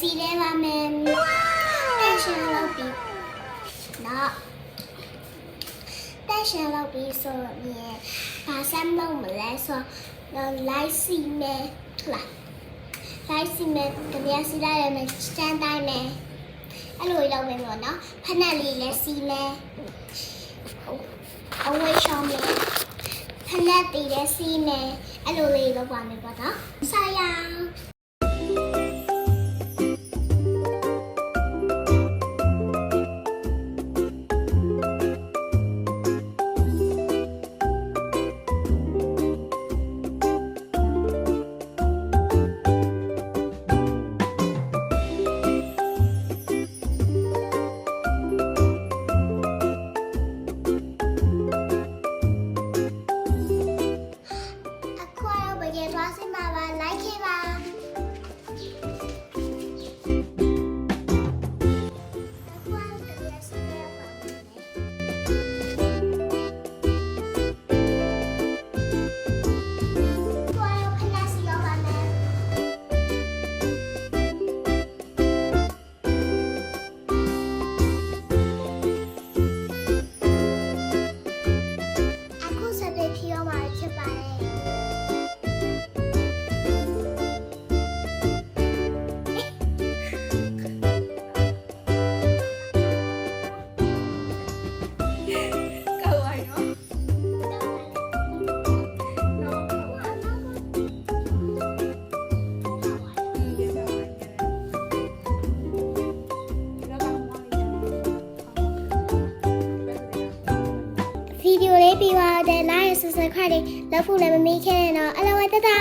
စီလဲပါမယ်တက်ရှင်လောက်ပြီးနော်တက်ရှင်လောက်ပြီးဆိုရင်ဘာစမ်းလို့မလဲဆိုတော့လိုက်စီမယ်လားလိုက်စီမယ်တကယ်စီလိုက်ရမယ်စတန်တိုင်းမယ်အဲ့လိုလုပ်မယ်ပေါ့နော်ဖက်နဲ့လေးလည်းစီမယ်အဝေးရှောင်းမယ်ဖက်နဲ့တီးလည်းစီမယ်အဲ့လိုလေးလုပ်ပါမယ်ပေါ့နော်ဆက်ရအောင်ရေသွားစမှာပါလိုက်ခဲ့ပါအခုစတဲ့ဖြေရမှာဖြစ်ပါတယ်ဗီဒီယိုလေးပြီးသွားတဲ့ like and subscribe လုပ်ဖို့လည်းမမေ့ခဲ့နဲ့တော့အလုံးဝတတာ